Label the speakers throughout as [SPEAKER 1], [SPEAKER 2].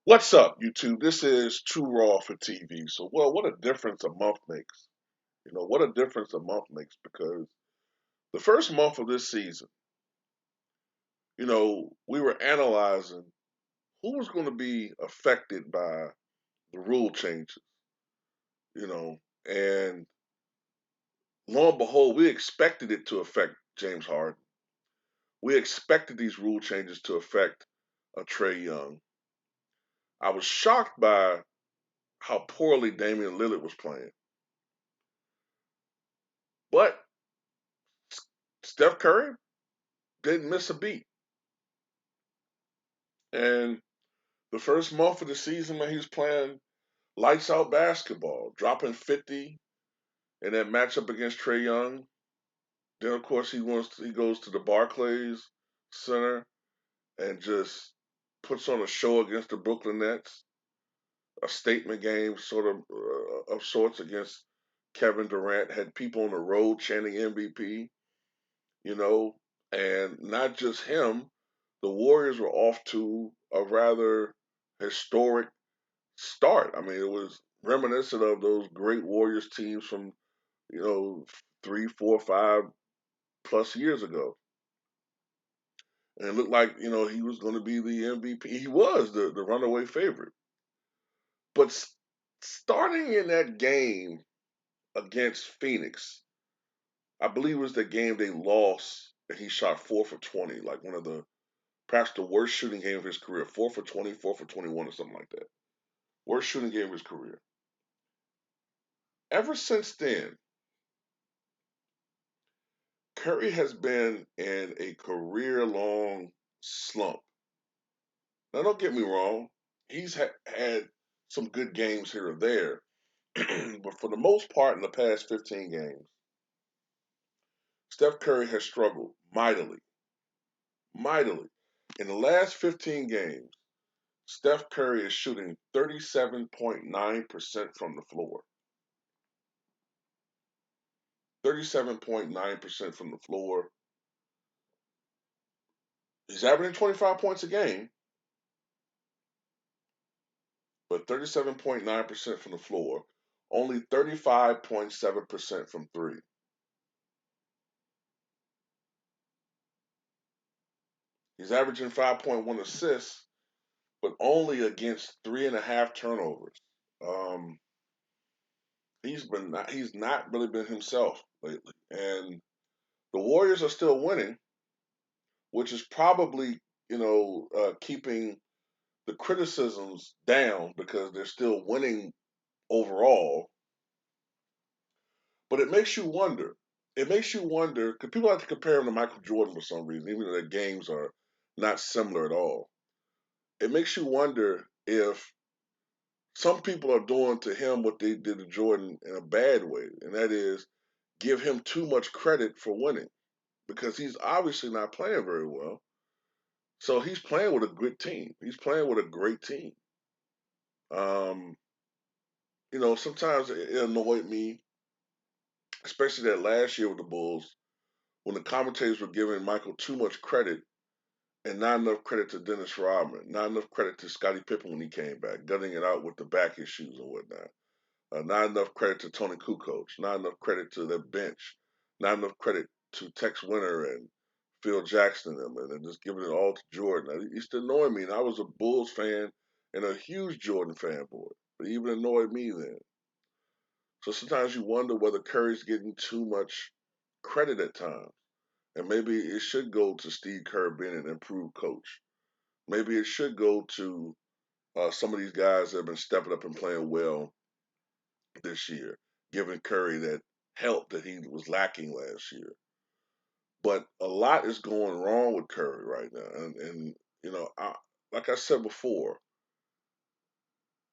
[SPEAKER 1] What's up, YouTube? This is Too Raw for TV. So, well, what a difference a month makes. What a difference a month makes because the first month of this season, we were analyzing who was going to be affected by the rule changes, you know, and lo and behold, we expected it to affect James Harden. We expected these rule changes to affect Trae Young. I was shocked by how poorly Damian Lillard was playing. But Steph Curry didn't miss a beat. And the first month of the season when he was playing lights out basketball, dropping 50 in that matchup against Trae Young. Then of course he goes to the Barclays Center and just puts on a show against the Brooklyn Nets, a statement game of sorts against Kevin Durant. Had people on the road chanting MVP, you know, and not just him. The Warriors were off to a rather historic start. I mean, it was reminiscent of those great Warriors teams from, you know, 3, 4, 5+ years ago. And it looked like, he was going to be the MVP. He was the runaway favorite. But starting in that game against Phoenix, I believe it was the game they lost, and he shot 4 for 20, like one of the perhaps the worst shooting game of his career. 4 for 20, 4 for 21, or something like that. Worst shooting game of his career. Ever since then, Curry has been in a career long slump. Now, don't get me wrong, he's had some good games here or there, but for the most part, in the past 15 games, Steph Curry has struggled mightily. Mightily. In the last 15 games, Steph Curry is shooting 37.9% from the floor. 37.9% from the floor. He's averaging 25 points a game, but 37.9% from the floor, only 35.7% from three. He's averaging 5.1 assists, but only against 3.5 turnovers. Um, he's not really been himself lately, and the Warriors are still winning, which is probably keeping the criticisms down because they're still winning overall. But it makes you wonder. It makes you wonder because people like to compare him to Michael Jordan for some reason, even though their games are not similar at all. It makes you wonder if some people are doing to him what they did to Jordan in a bad way, and that is give him too much credit for winning because he's obviously not playing very well. So he's playing with a good team. He's playing with a great team. Um, sometimes it annoyed me, especially that last year with the Bulls, when the commentators were giving Michael too much credit and not enough credit to Dennis Rodman, not enough credit to Scottie Pippen when he came back, gutting it out with the back issues and whatnot. Not enough credit to Tony Kukoc, not enough credit to the bench, not enough credit to Tex Winter and Phil Jackson and them, and then just giving it all to Jordan. It used to annoy me, and I was a Bulls fan and a huge Jordan fanboy, but it even annoyed me then. So sometimes you wonder whether Curry's getting too much credit at times. And maybe it should go to Steve Kerr being an improved coach. Maybe it should go to some of these guys that have been stepping up and playing well this year, giving Curry that help that he was lacking last year. But a lot is going wrong with Curry right now. And like I said before,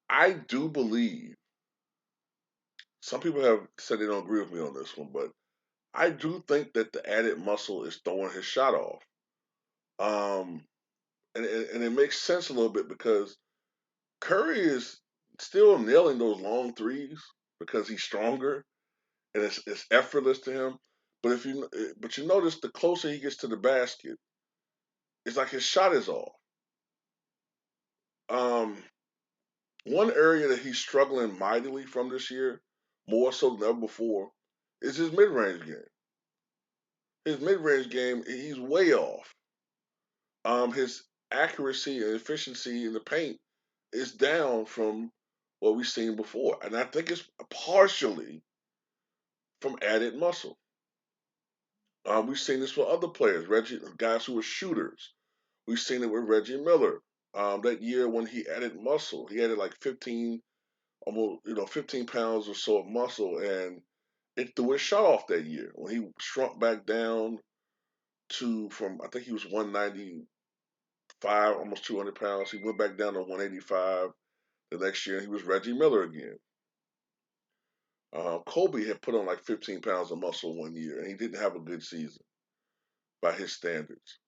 [SPEAKER 1] I do believe some people have said they don't agree with me on this one, but I do think that the added muscle is throwing his shot off. Um, and it makes sense a little bit because Curry is still nailing those long threes because he's stronger and it's effortless to him. But you notice the closer he gets to the basket, it's like his shot is off. Um, One area that he's struggling mightily from this year, more so than ever before, is his mid-range game. His mid-range game, he's way off. His accuracy and efficiency in the paint is down from what we've seen before, and I think it's partially from added muscle. We've seen this with other players, Reggie, guys who were shooters. We've seen it with Reggie Miller. That year when he added muscle, he added like 15, almost 15 pounds or so of muscle, and it threw his shot off that year when he shrunk back down to from I think he was 195, almost 200 pounds. He went back down to 185 the next year. And he was Reggie Miller again. Kobe had put on like 15 pounds of muscle one year, and he didn't have a good season by his standards.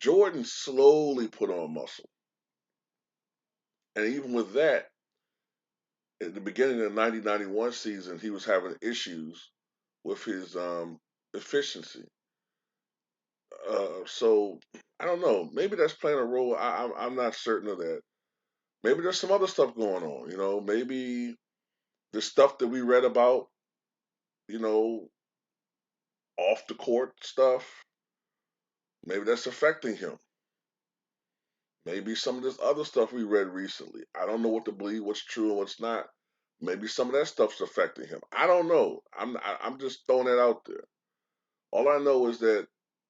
[SPEAKER 1] Jordan slowly put on muscle, and even with that, at the beginning of the 90-91 season, he was having issues with his efficiency. So I don't know. Maybe that's playing a role. I'm not certain of that. Maybe there's some other stuff going on. Maybe the stuff that we read about. You know, off the court stuff. Maybe that's affecting him. Maybe some of this other stuff we read recently. I don't know what to believe, what's true and what's not. Maybe some of that stuff's affecting him. I don't know. I'm just throwing that out there. All I know is that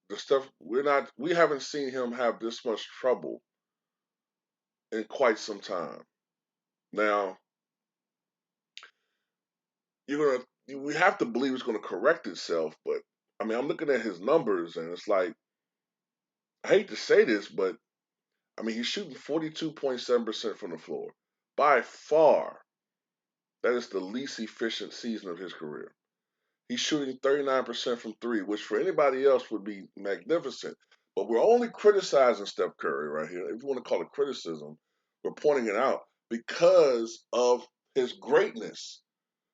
[SPEAKER 1] the stuff we haven't seen him have this much trouble in quite some time. Now, we have to believe it's gonna correct itself, but I mean I'm looking at his numbers and it's like I hate to say this, but I mean he's shooting 42.7% from the floor. By far, that is the least efficient season of his career. He's shooting 39% from three, which for anybody else would be magnificent. But we're only criticizing Steph Curry right here. If you want to call it criticism, we're pointing it out because of his greatness.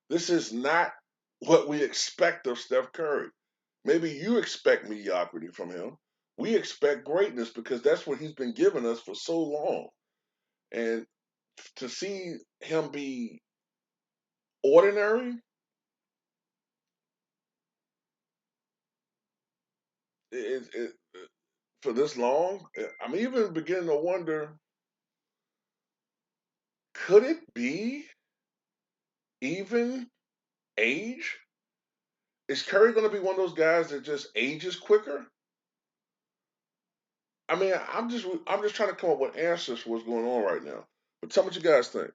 [SPEAKER 1] This is not what we expect of Steph Curry. Maybe you expect mediocrity from him. We expect greatness because that's what he's been giving us for so long. And to see him be ordinary, it for this long, I'm even beginning to wonder, could it be even age? Is Curry going to be one of those guys that just ages quicker? I mean, I'm just trying to come up with answers for what's going on right now. But tell me what you guys think.